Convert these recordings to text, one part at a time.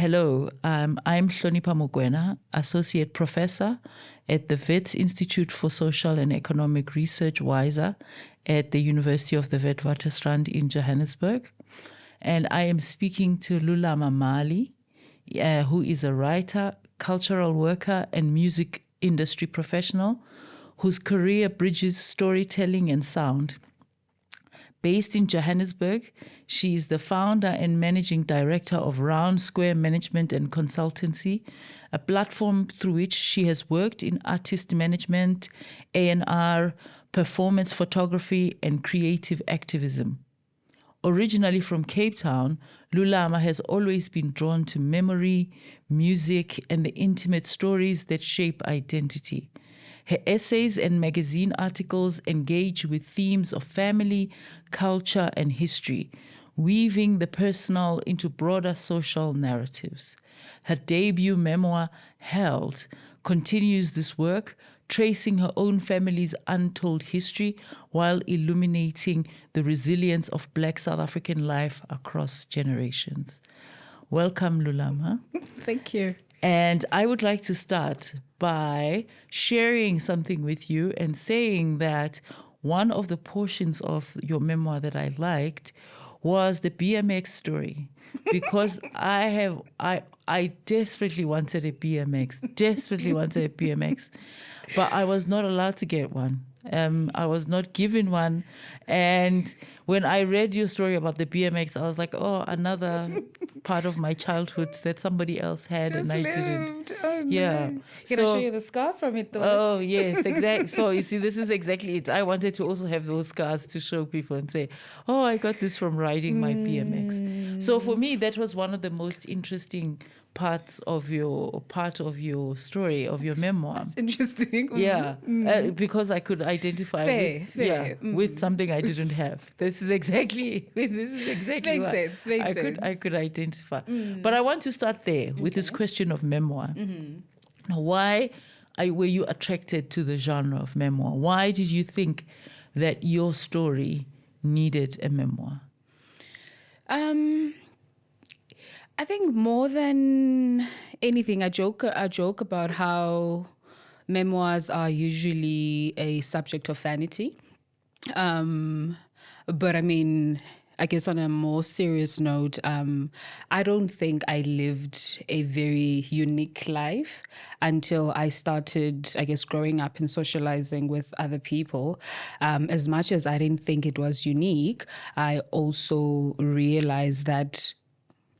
Hello, I'm Hlonipha Mokoena, Associate Professor at the Wits Institute for Social and Economic Research, WISA, at the University of the Witwatersrand in Johannesburg. And I am speaking to Lulama Mali, who is a writer, cultural worker, and music industry professional whose career bridges storytelling and sound. Based in Johannesburg, she is the founder and managing director of Round Square Management and Consultancy, a platform through which she has worked in artist management, A&R, performance photography, and creative activism. Originally from Cape Town, Lulama has always been drawn to memory, music, and the intimate stories that shape identity. Her essays and magazine articles engage with themes of family, culture, and history, weaving the personal into broader social narratives. Her debut memoir, Held, continues this work, tracing her own family's untold history while illuminating the resilience of Black South African life across generations. Welcome, Lulama. Thank you. And I would like to start by sharing something with you and saying that one of the portions of your memoir that I liked was the BMX story, because I desperately wanted a BMX, but I was not allowed to get one. I was not given one. And when I read your story about the BMX, I was like, oh, another part of my childhood that somebody else had and I didn't. Oh, no. Yeah. Can I show you the scar from it though? Oh, yes, exactly. So you see, this is exactly it. I wanted to also have those scars to show people and say, oh, I got this from riding my BMX. So for me, that was one of the most interesting part of your story, of your memoir. That's interesting. Yeah, because I could identify with something I didn't have. This is exactly makes what sense. I could identify. But I want to start there with this question of memoir. Now, why were you attracted to the genre of memoir? Why did you think that your story needed a memoir? I think more than anything, I joke about how memoirs are usually a subject of vanity. But I mean, I guess on a more serious note, I don't think I lived a very unique life until I started, I guess, growing up and socializing with other people. As much as I didn't think it was unique, I also realized that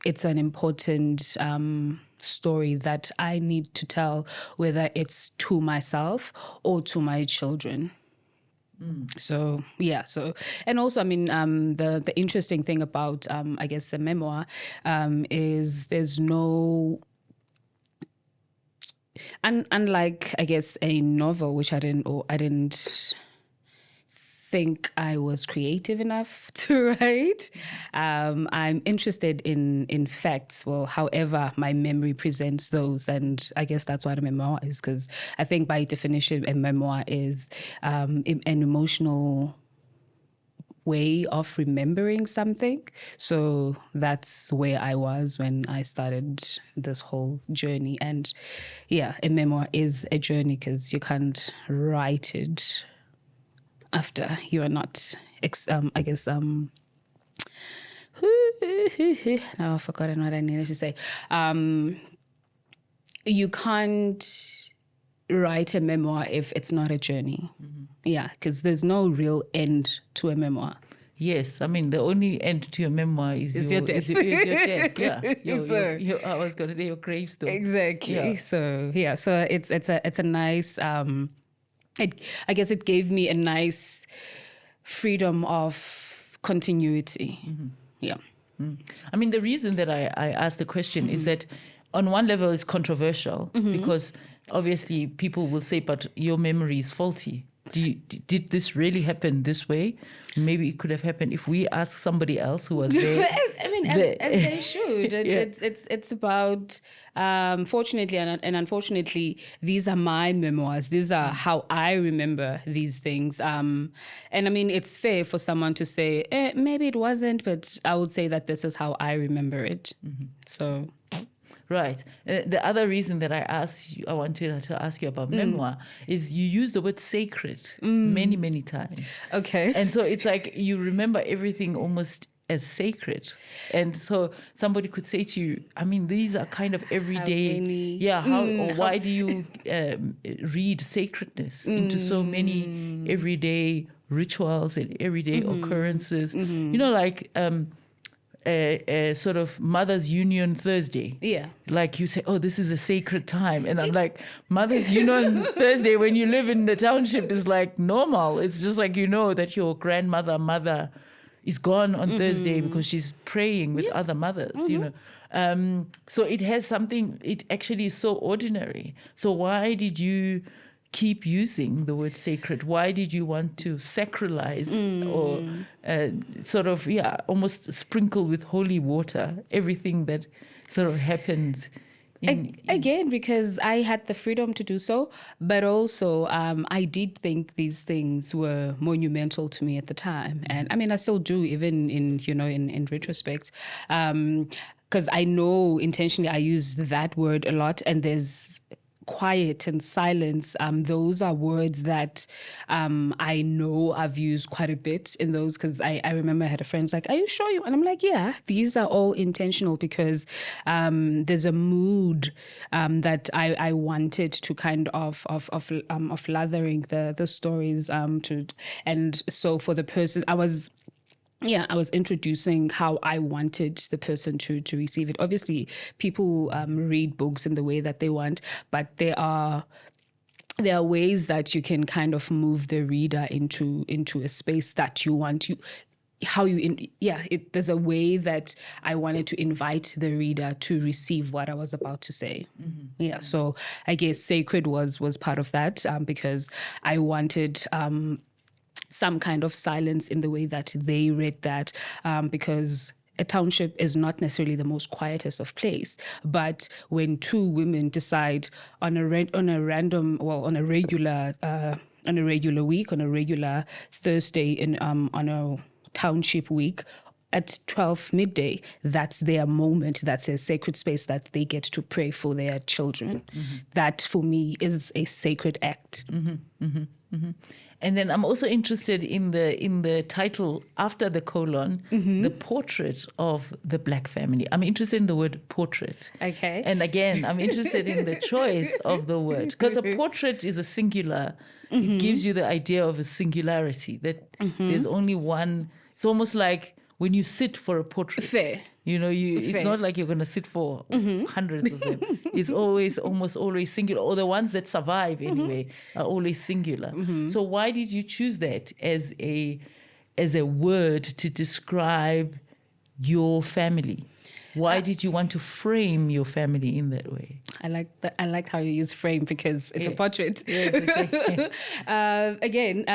it's an important story that I need to tell, whether it's to myself or to my children. So, yeah. So, and also, I mean, the interesting thing about, I guess, a memoir is there's no, unlike, I guess, a novel, which I didn't think I was creative enough to write. I'm interested in facts, well, however my memory presents those. And I guess that's what a memoir is, because I think by definition, a memoir is an emotional way of remembering something. So that's where I was when I started this whole journey. And yeah, a memoir is a journey because you can't write it after you are not, now I've forgotten what I needed to say. You can't write a memoir if it's not a journey. Yeah, because there's no real end to a memoir. Yes, I mean, the only end to your memoir is your death. Your death. Yeah, I was going to say your gravestone. Exactly. Yeah. So it's a nice. I guess it gave me a nice freedom of continuity. Yeah. I mean, the reason that I asked the question is that on one level it's controversial because obviously people will say, but your memory is faulty. Did this really happen this way? Maybe it could have happened if we ask somebody else who was there. I mean, as they should. It's about, fortunately and unfortunately, these are my memoirs. These are how I remember these things. And I mean, it's fair for someone to say, maybe it wasn't, but I would say that this is how I remember it. So Right. The other reason that I wanted to ask you about memoir is you use the word sacred many, many times. Okay. And so it's like you remember everything almost as sacred. And so somebody could say to you, I mean, these are kind of everyday. Why do you read sacredness into so many everyday rituals and everyday occurrences? You know, like a sort of Mother's Union Thursday. Yeah. Like you say, oh, this is a sacred time. And I'm like, Mother's Union Thursday when you live in the township is like normal. It's just like you know that your mother is gone on Thursday because she's praying with other mothers, you know. So it has something, it actually is so ordinary. So why did you keep using the word sacred? Why did you want to sacralize or almost sprinkle with holy water everything that sort of happens? Again, because I had the freedom to do so, but also I did think these things were monumental to me at the time, and I mean I still do, even in retrospect, because I know intentionally I use that word a lot, and there's quiet and silence. Those are words that I know I've used quite a bit in those, because I remember I had a friend like, are you sure you? And I'm like, yeah, these are all intentional, because there's a mood that I wanted to kind of lathering the stories to, and so for the person I was introducing how I wanted the person to receive it. Obviously, people read books in the way that they want, but there are ways that you can kind of move the reader into a space that you want to. There's a way that I wanted to invite the reader to receive what I was about to say. So I guess sacred was part of that, because I wanted some kind of silence in the way that they read that, because a township is not necessarily the most quietest of place. But when two women decide on a regular week, on a regular Thursday on a township week, at 12 midday, that's their moment. That's a sacred space that they get to pray for their children. That, for me, is a sacred act. And then I'm also interested in the title after the colon, the portrait of the Black family. I'm interested in the word portrait. Okay. And again, I'm interested in the choice of the word, because a portrait is a singular. It gives you the idea of a singularity, that there's only one. It's almost like when you sit for a portrait. Fair. It's not like you're going to sit for hundreds of them. It's almost always singular, or the ones that survive anyway are always singular. So why did you choose that as a word to describe your family? Why did you want to frame your family in that way? I like how you use frame, because it's a portrait. Yes, exactly. Again,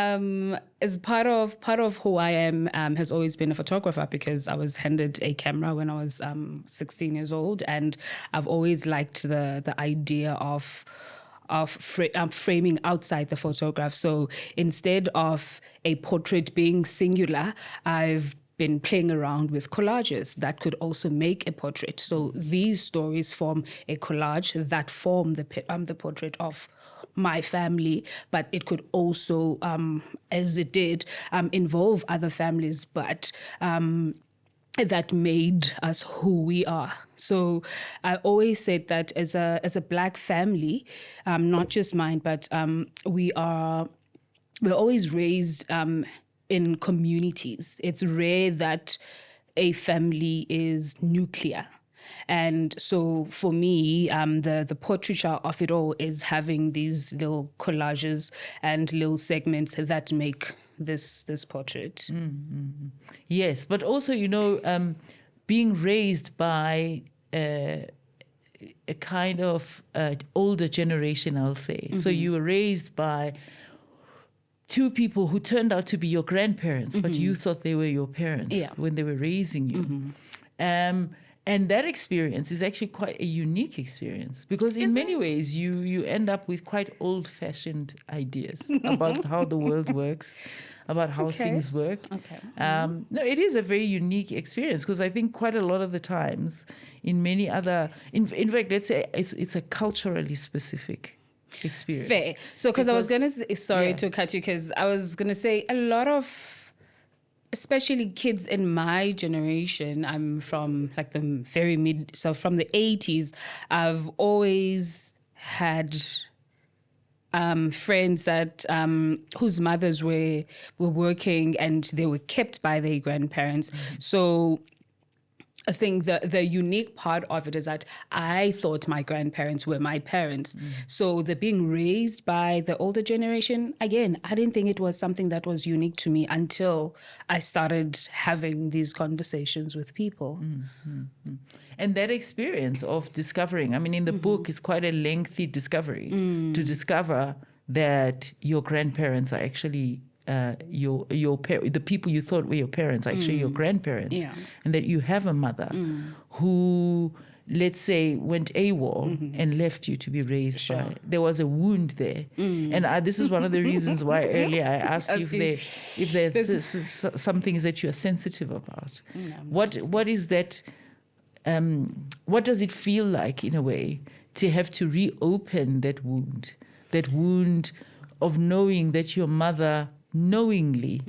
as part of who I am has always been a photographer, because I was handed a camera when I was 16 years old, and I've always liked the idea of framing outside the photograph. So instead of a portrait being singular, I've been playing around with collages that could also make a portrait. So these stories form a collage that form the portrait of my family, but it could also, as it did, involve other families, but that made us who we are. So I always said that as a Black family, not just mine, but we're always raised in communities. It's rare that a family is nuclear. And so for me, the portraiture of it all is having these little collages and little segments that make this portrait. Yes, but also, being raised by a kind of older generation, I'll say. So you were raised by two people who turned out to be your grandparents, but you thought they were your parents when they were raising you. And that experience is actually quite a unique experience because in many ways you end up with quite old-fashioned ideas about how the world works, about how things work. Okay. No, it is a very unique experience because I think quite a lot of the times in many other, in fact, let's say it's a culturally specific experience. Fair. So, because I was going to say, sorry to cut you, because I was going to say a lot of, especially kids in my generation, I'm from like the so from the 80s, I've always had friends that whose mothers were working and they were kept by their grandparents. So I think the unique part of it is that I thought my grandparents were my parents. So the being raised by the older generation, again, I didn't think it was something that was unique to me until I started having these conversations with people. And that experience of discovering, I mean, in the book, it's quite a lengthy discovery to discover that your grandparents are actually the people you thought were your parents are actually your grandparents, and that you have a mother who, let's say, went AWOL and left you to be raised by. There was a wound there, and this is one of the reasons why earlier I asked you if there's some things that you are sensitive about. What is that? What does it feel like in a way to have to reopen that wound of knowing that your mother knowingly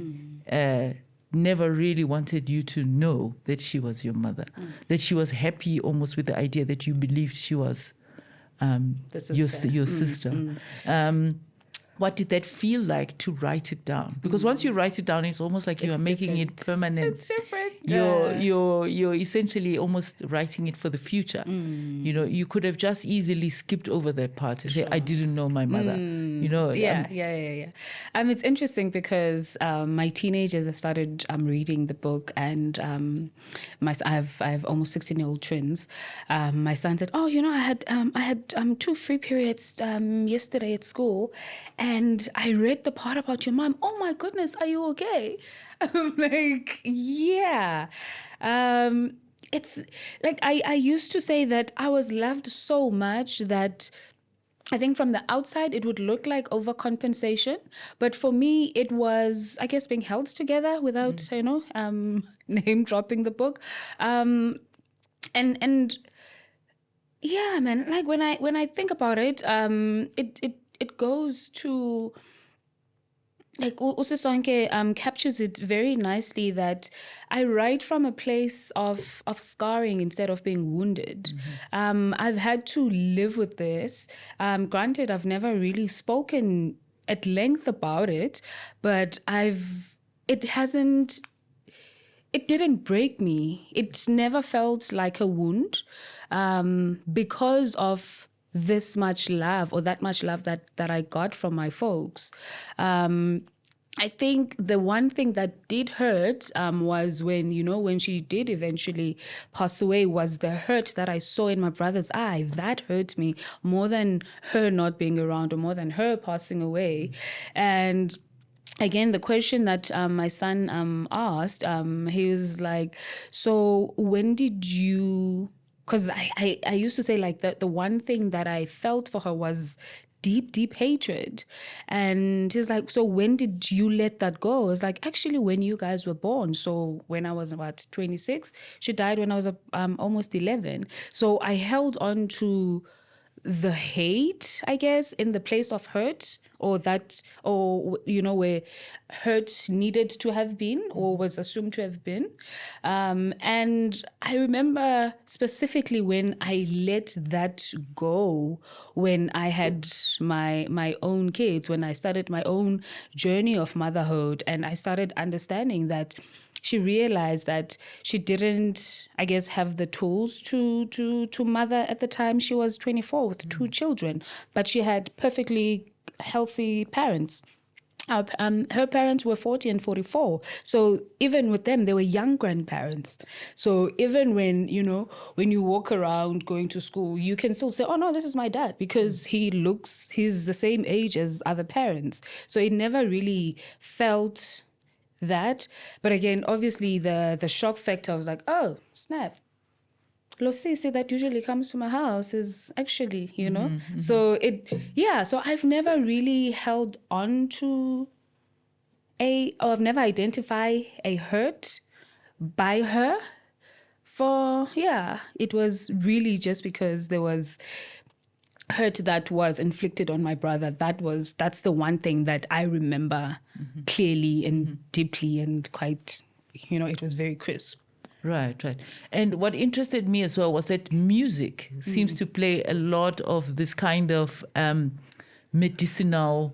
never really wanted you to know that she was your mother, that she was happy almost with the idea that you believed she was your sister. What did that feel like to write it down? Because once you write it down, it's almost like you are making it permanent. It's different. You're essentially almost writing it for the future. You know, you could have just easily skipped over that part and say, I didn't know my mother. You know. Yeah. It's interesting because my teenagers have started reading the book, and I have almost 16-year-old twins. My son said, "Oh, you know, I had 2 free periods yesterday at school, and I read the part about your mom. Oh my goodness, are you okay?" I'm like, yeah. It's like I used to say that I was loved so much that I think from the outside it would look like overcompensation, but for me it was, I guess, being held together without name dropping the book, and yeah, man. Like when I think about it, it goes to, like Usisonke captures it very nicely, that I write from a place of scarring instead of being wounded. I've had to live with this. Granted, I've never really spoken at length about it, but it didn't break me. It never felt like a wound because of this much love or that much love that I got from my folks. I think the one thing that did hurt was when she did eventually pass away, was the hurt that I saw in my brother's eye. That hurt me more than her not being around or more than her passing away. And again, the question that my son asked, he was like, so when did you... Because I used to say, like, the one thing that I felt for her was deep, deep hatred. And he's like, so when did you let that go? I was like, actually, when you guys were born. So when I was about 26, she died when I was almost 11. So I held on to the hate, I guess, in the place of hurt, where hurt needed to have been or was assumed to have been. And I remember specifically when I let that go, when I had my own kids, when I started my own journey of motherhood, and I started understanding that she realized that she didn't, I guess, have the tools to mother at the time. She was 24 with 2 children, but she had perfectly healthy parents. Her parents were 40 and 44. So even with them, they were young grandparents. So even when you walk around going to school, you can still say, oh no, this is my dad, because he's the same age as other parents. So it never really felt that. But again, obviously the shock factor was like, oh, snap. Losisi that usually comes to my house is actually, you know. So so I've never really held on to or I've never identified a hurt by her. It was really just because there was hurt that was inflicted on my brother. That's the one thing that I remember clearly and deeply and quite, it was very crisp. Right. And what interested me as well was that music seems to play a lot of this kind of medicinal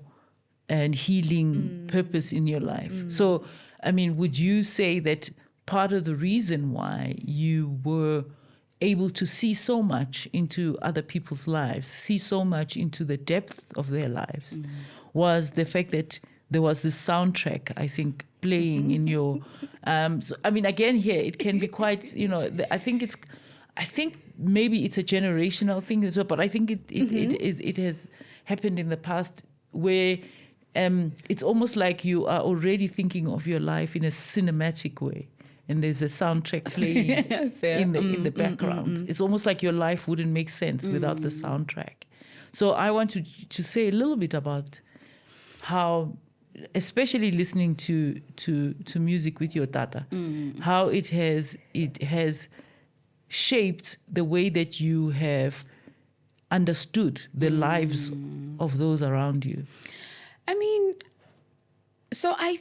and healing purpose in your life. So, I mean, would you say that part of the reason why you were able to see so much into other people's lives, see so much into the depth of their lives, was the fact that there was this soundtrack, I think, playing in your... so, I mean, again, here, it can be quite, I think maybe it's a generational thing as well, but I think it has happened in the past where it's almost like you are already thinking of your life in a cinematic way. And there's a soundtrack playing in the background. It's almost like your life wouldn't make sense without the soundtrack. So I want to say a little bit about how, especially listening to music with your tata, how it has shaped the way that you have understood the lives of those around you. I mean, I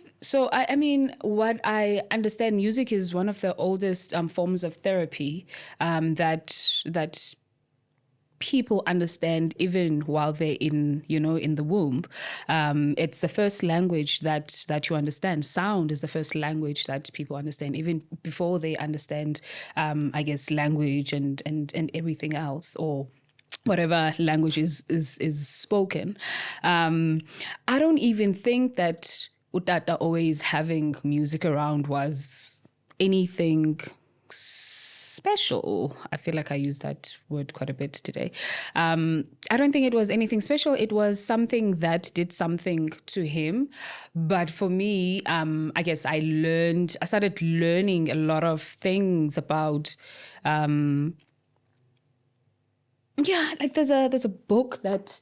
mean, what I understand, music is one of the oldest forms of therapy that people understand even while they're in the womb. It's the first language that you understand. Sound is the first language that people understand, even before they understand, I guess, language and everything else, or whatever language is spoken. I don't even think that Utata always having music around was anything special. I feel like I use that word quite a bit today. I don't think it was anything special. It was something that did something to him. But for me, I guess I started learning a lot of things about... like there's a book that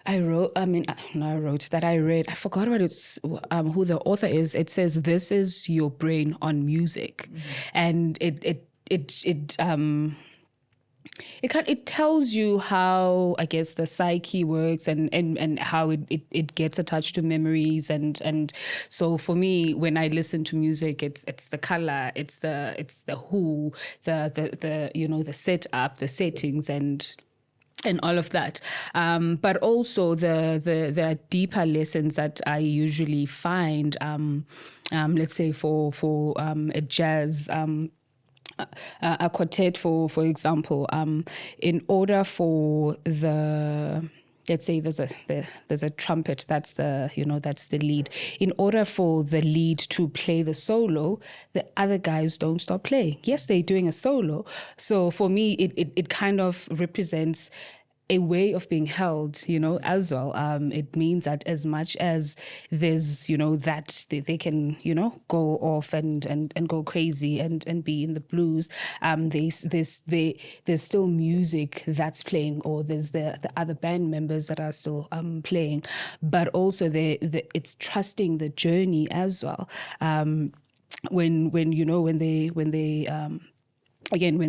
I wrote. I read. I forgot who the author is. It says, "This is your brain on music," and it tells you how, I guess, the psyche works and how it gets attached to memories and so for me, when I listen to music, it's the color, it's the who, the setup, the settings and all of that, but also the deeper lessons that I usually find. Let's say for a jazz. A quartet, for example, in order for let's say there's a trumpet, that's the lead. In order for the lead to play the solo, the other guys don't stop playing. Yes, they're doing a solo. So for me, it kind of represents a way of being held, as well. It means that as much as there's, that they can, go off and go crazy and be in the blues, there's still music that's playing, or there's the other band members that are still playing, but also it's trusting the journey as well. When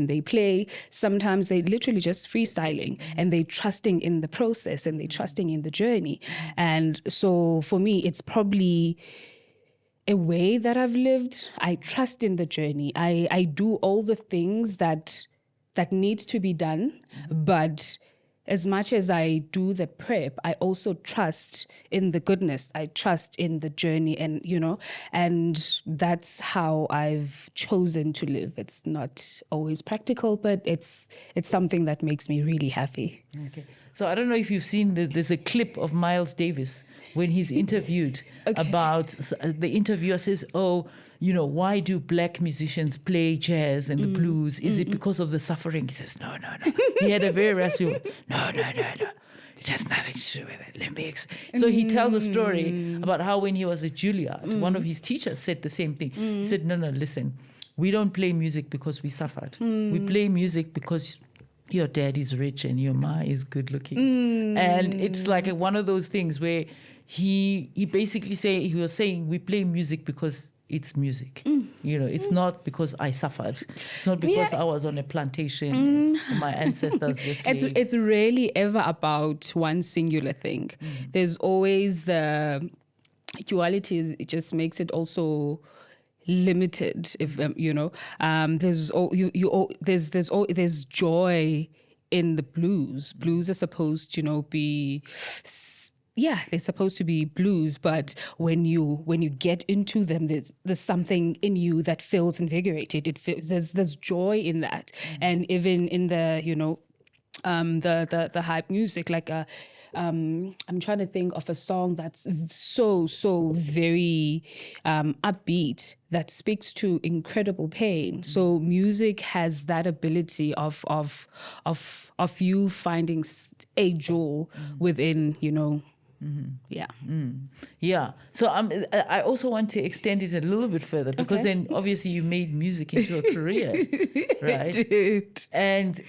they play, sometimes they literally just freestyling and they trusting in the process and they trusting in the journey. And so for me, it's probably a way that I've lived. I trust in the journey. I do all the things that need to be done, but as much as I do the prep, I also trust in the goodness. I trust in the journey, and that's how I've chosen to live. It's not always practical, but it's something that makes me really happy. Okay. So I don't know if you've seen, there's a clip of Miles Davis when he's interviewed about, the interviewer says, why do black musicians play jazz and the blues? Is it because of the suffering? He says, no. He had a very raspy voice. No. It has nothing to do with it. Let me So he tells a story about how when he was at Juilliard, one of his teachers said the same thing. He said, no, listen. we don't play music because we suffered. We play music because your dad is rich and your ma is good looking. And it's like one of those things where he basically he was saying we play music because it's music. It's not because I suffered. It's not because I was on a plantation and my ancestors were slaves. It's rarely ever about one singular thing. There's always the duality. It just makes it also limited. If there's joy in the blues. Blues are supposed to be. Yeah, they're supposed to be blues, but when you get into them, there's something in you that feels invigorated. There's joy in that, and even in the the hype music, like I'm trying to think of a song that's so very upbeat that speaks to incredible pain. So music has that ability of you finding a jewel within Yeah. Yeah. So I also want to extend it a little bit further because then obviously you made music into a career, right? I did. And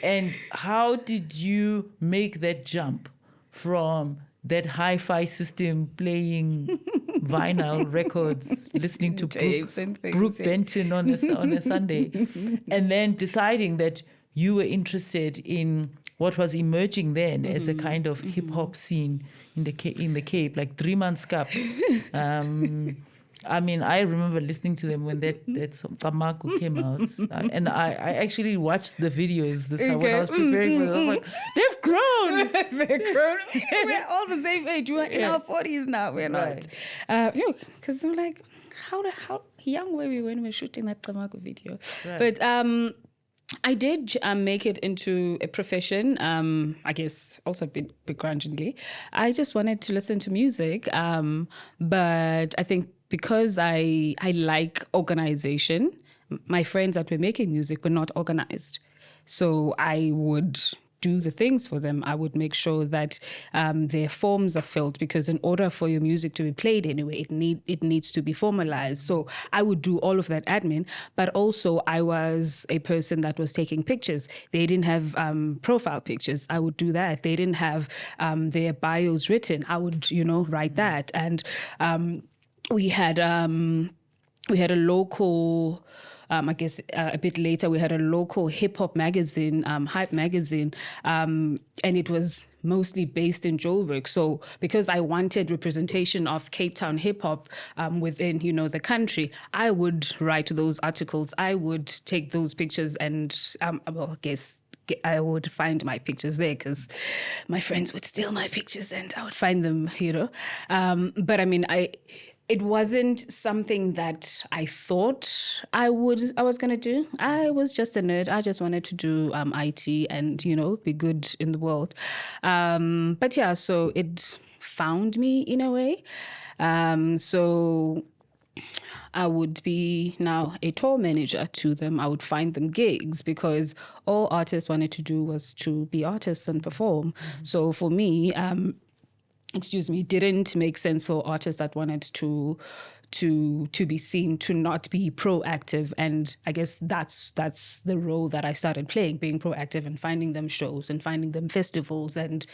how did you make that jump from that hi-fi system playing vinyl records, listening to tapes and things, Brooke Benton on a Sunday, and then deciding that you were interested in what was emerging then as a kind of hip hop scene in the Cape, like 3 Months Cup. I mean, I remember listening to them when that song Tamaku came out, and I actually watched the videos this time when I was preparing for it. I was like, they've grown. They're grown. We're all the same age. We're in our 40s now. We're not. Because I'm like, how young were we when we were shooting that Tamaku video? Right. But I did make it into a profession, I guess also a bit begrudgingly. I just wanted to listen to music, but I think because I like organization, my friends that were making music were not organized. So I would do the things for them. I would make sure that their forms are filled, because in order for your music to be played anyway, it needs to be formalized. So I would do all of that admin, but also I was a person that was taking pictures. They didn't have profile pictures. I would do that. They didn't have their bios written. I would, write that. And we had a local. I guess a bit later, we had a local hip-hop magazine, Hype magazine, and it was mostly based in Joburg. So because I wanted representation of Cape Town hip-hop within, the country, I would write those articles. I would take those pictures and, I guess, I would find my pictures there because my friends would steal my pictures and I would find them, But I mean, it wasn't something that I thought I was going to do. I was just a nerd. I just wanted to do IT and, be good in the world. But yeah, so it found me in a way. So I would be now a tour manager to them. I would find them gigs because all artists wanted to do was to be artists and perform. So for me, didn't make sense for artists that wanted to be seen to not be proactive. And I guess that's the role that I started playing, being proactive and finding them shows and finding them festivals and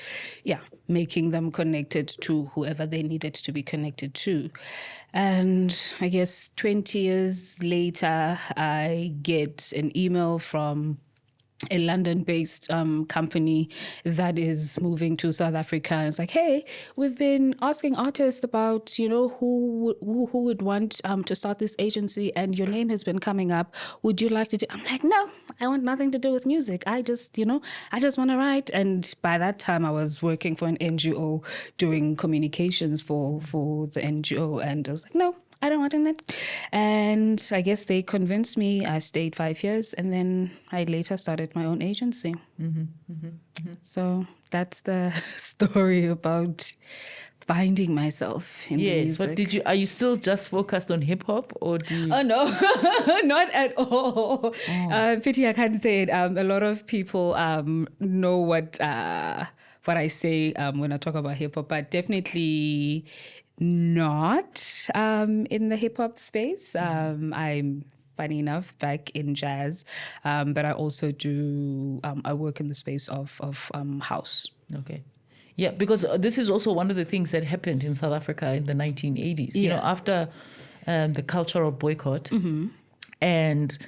making them connected to whoever they needed to be connected to. And I guess 20 years later, I get an email from a London-based company that is moving to South Africa. And it's like, hey, we've been asking artists about, who would want to start this agency, and your name has been coming up. Would you like to do? I'm like, no, I want nothing to do with music. I just want to write. And by that time, I was working for an NGO doing communications for the NGO, and I was like, no, I don't want that. And I guess they convinced me. I stayed 5 years, and then I later started my own agency. So that's the story about finding myself in the music. But are you still just focused on hip hop, or do you? Oh no, not at all. Pity I can't say it. A lot of people know what I say when I talk about hip hop, but definitely not in the hip hop space. I'm funny enough, back in jazz. But I also do, I work in the space of house. Okay. Yeah, because this is also one of the things that happened in South Africa in the 1980s. You know, after the cultural boycott and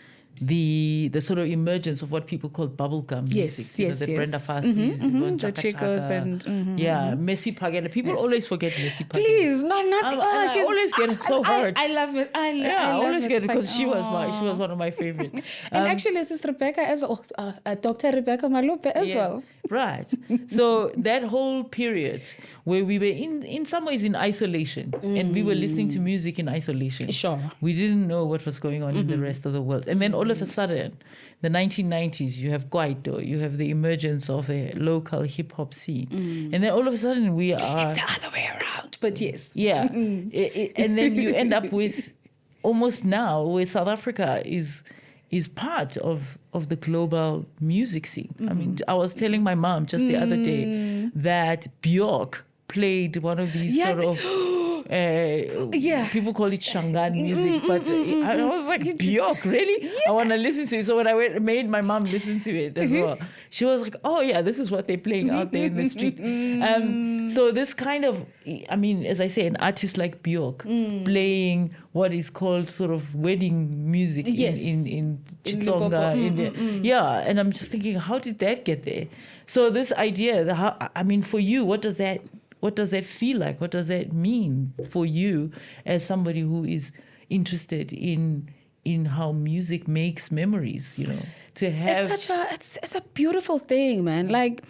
the sort of emergence of what people call bubblegum music. The Brenda Fassie's, the Chicos and Messi Pagela. People always forget Messi Pagela. Please, not I always get so hurt. I love it. I always get it because she was Oh. one of my favorite. And actually, this is Rebecca as well, Dr. Rebecca Malope as well. Right. So that whole period where we were in some ways in isolation and we were listening to music in isolation. Sure. We didn't know what was going on in the rest of the world. And then all of a sudden, the 1990s, you have Kwaito, you have the emergence of a local hip hop scene. And then all of a sudden we are... It's the other way around, but yes. Yeah. And then you end up with almost now where South Africa is part of the global music scene. I mean, I was telling my mom just the other day that Björk played one of these sort of people call it Shangan music, but I was like, Björk, really? I want to listen to it. So when I made my mom listen to it as well, she was like, oh yeah, this is what they're playing out there in the street. So this kind of, I mean, as I say, an artist like Björk playing what is called sort of wedding music in Chitsonga. Yeah, and I'm just thinking, how did that get there? So this idea, for you, what does that feel like? What does that mean for you as somebody who is interested in how music makes memories, you know, to have... It's a beautiful thing, man. Like,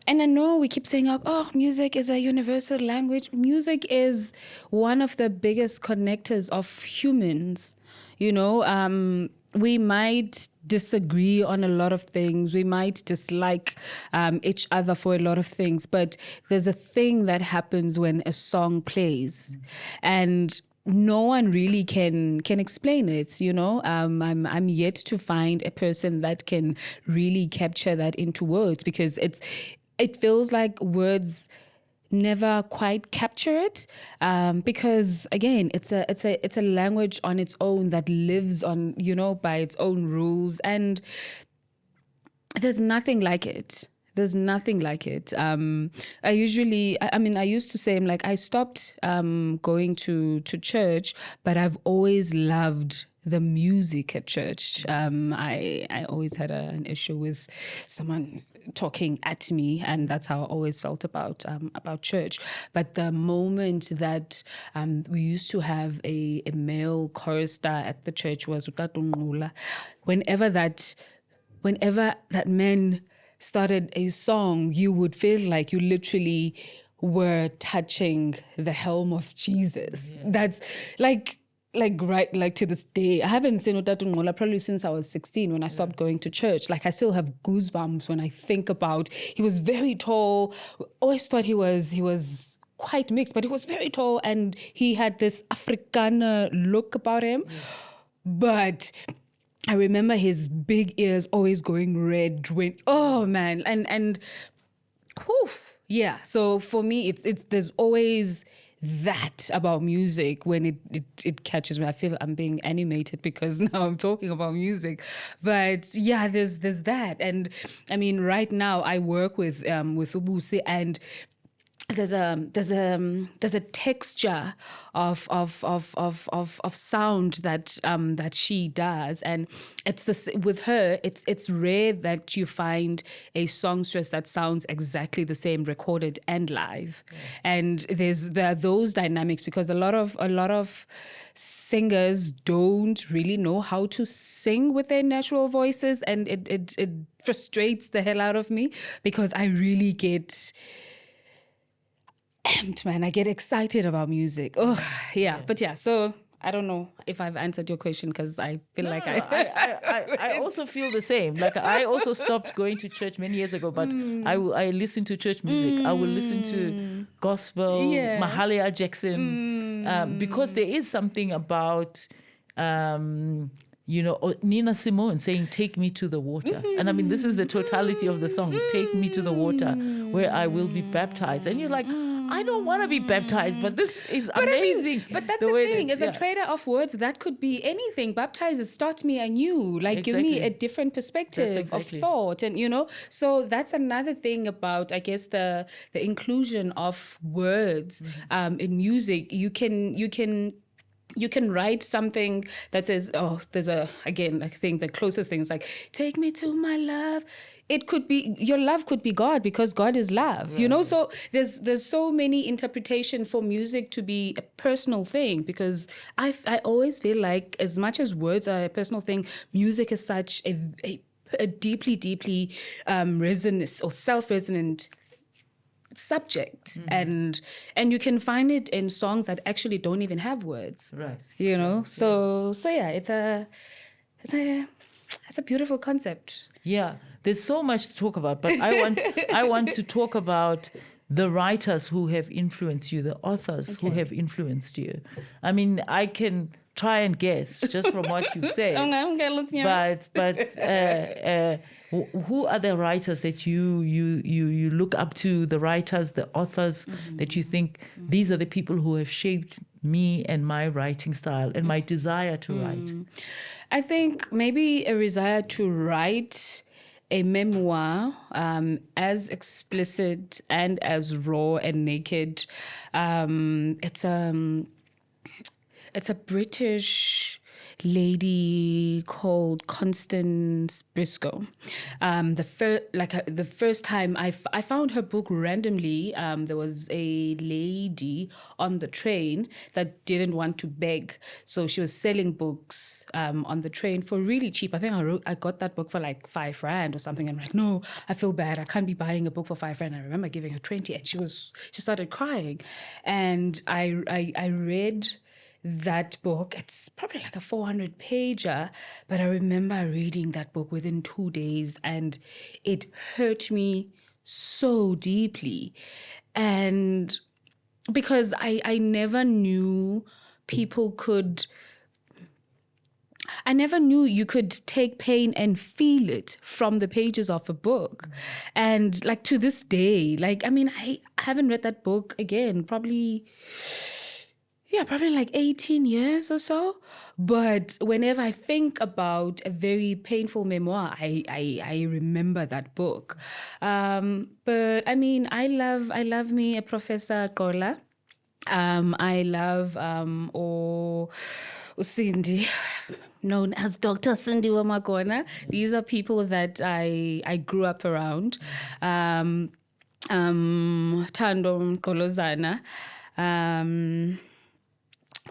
and I know we keep saying, oh, music is a universal language. Music is one of the biggest connectors of humans, you know. We might disagree on a lot of things. We might dislike each other for a lot of things. But there's a thing that happens when a song plays. And no one really can explain it, you know. I'm yet to find a person that can really capture that into words, because it feels like words never quite capture it, because again, it's a language on its own that lives on, you know, by its own rules, and there's nothing like it. There's nothing like it. I used to say, I stopped going to church, but I've always loved the music at church. I always had an issue with someone talking at me, and that's how I always felt about church. But the moment that we used to have a male chorister at the church was Utatunqula. Whenever that man started a song, you would feel like you literally were touching the helm of Jesus. Yeah. That's like to this day. I haven't seen Utatunqula probably since I was 16 when I stopped going to church. Like, I still have goosebumps when I think about, he was very tall. Always thought he was quite mixed, but he was very tall and he had this Afrikaner look about him. Yeah. But I remember his big ears always going red when, oh man, and whew, yeah. So for me, it's there's always that about music when it catches me. I feel I'm being animated because now I'm talking about music, but yeah, there's that. And I mean, right now I work with Ubuse, and there's a texture of sound that she does, and with her it's rare that you find a songstress that sounds exactly the same recorded and live. Yeah. And there are those dynamics, because a lot of singers don't really know how to sing with their natural voices, and it frustrates the hell out of me, because I really get amped, man. I get excited about music. Oh, yeah. But yeah, so I don't know if I've answered your question, because I feel I also feel the same. Like, I also stopped going to church many years ago, but I listen to church music. I will listen to gospel, Mahalia Jackson, because there is something about Nina Simone saying, "Take me to the water." And I mean, this is the totality of the song. Take me to the water where I will be baptized. And you're like, I don't want to be baptized, but this is amazing. But that's the thing. As a trader of words, that could be anything. Baptize is start me anew. Like give me a different perspective of thought. And, so that's another thing about, I guess, the inclusion of words in music. You can write something that says, I think the closest thing is like, take me to my love. It could be, your love could be God because God is love, So there's so many interpretations for music to be a personal thing, because I always feel like as much as words are a personal thing, music is such a deeply, deeply resonant or self-resonant subject, and you can find it in songs that actually don't even have words, right? So yeah, it's a beautiful concept. Yeah, there's so much to talk about, but I want to talk about the writers who have influenced you, the authors who have influenced you. I mean, I can try and guess just from what you've said. But who are the writers that you look up to, the writers, the authors that you think these are the people who have shaped me and my writing style and my desire to write? I think maybe a desire to write a memoir as explicit and as raw and naked. It's a British lady called Constance Briscoe. The first time I found her book randomly, there was a lady on the train that didn't want to beg, so she was selling books on the train for really cheap. I think I got that book for like R5 or something. I'm like, no, I feel bad. I can't be buying a book for R5. I remember giving her 20, and she started crying, and I read that book. It's probably like a 400-pager, but I remember reading that book within 2 days, and it hurt me so deeply. And because I never knew I never knew you could take pain and feel it from the pages of a book. And like to this day, I haven't read that book again, probably like 18 years or so. But whenever I think about a very painful memoir, I remember that book. But I mean, I love me a Professor Kola. I love Cindy, known as Dr. Cindy Mokoena. These are people that I grew up around. Tando Kolozana.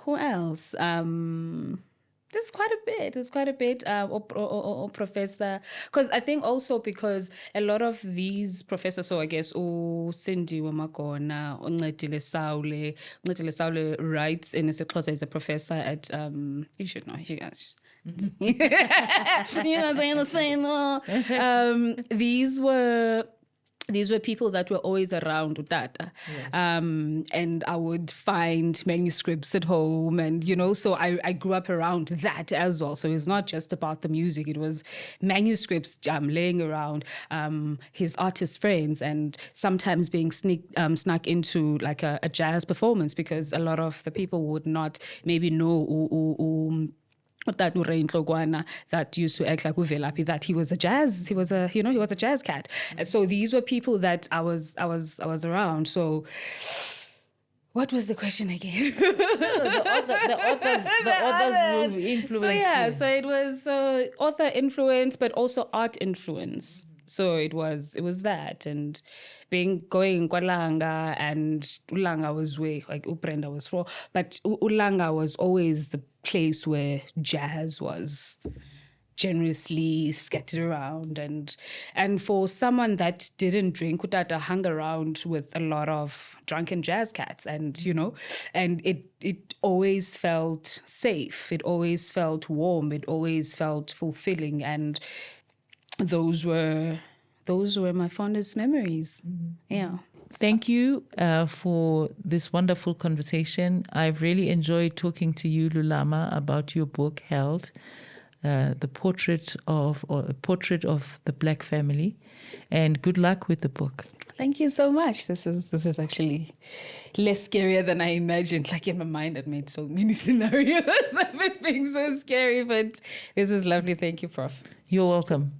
Who else? There's quite a bit. Or Professor, because I think also because a lot of these professors, so I guess Cindy Mokoena, Ncedile Saule writes in isiXhosa as a professor at you should know, you guys. You guys are the same. These were people that were always around Utata. And I would find manuscripts at home, and, so I grew up around that as well. So it's not just about the music. It was manuscripts laying around, his artist friends, and sometimes being snuck into like a jazz performance, because a lot of the people would not maybe know that that used to act like Uvelapi, that he was a jazz cat. And so these were people that I was around. So what was the question again? The authors who influenced. So it was author influence, but also art influence. So it was that, and going in Kwalanga, and Ulanga was where like Uprenda was for, but Ulanga was always the place where jazz was generously scattered around, and for someone that didn't drink, Utata hung around with a lot of drunken jazz cats, and and it always felt safe, it always felt warm, it always felt fulfilling, and those were my fondest memories. Yeah. Thank you for this wonderful conversation. I've really enjoyed talking to you, Lulama, about your book, Held, a portrait of the Black family. And good luck with the book. Thank you so much. This was actually less scarier than I imagined. Like in my mind, I'd made so many scenarios of it being so scary, but this was lovely. Thank you, Prof. You're welcome.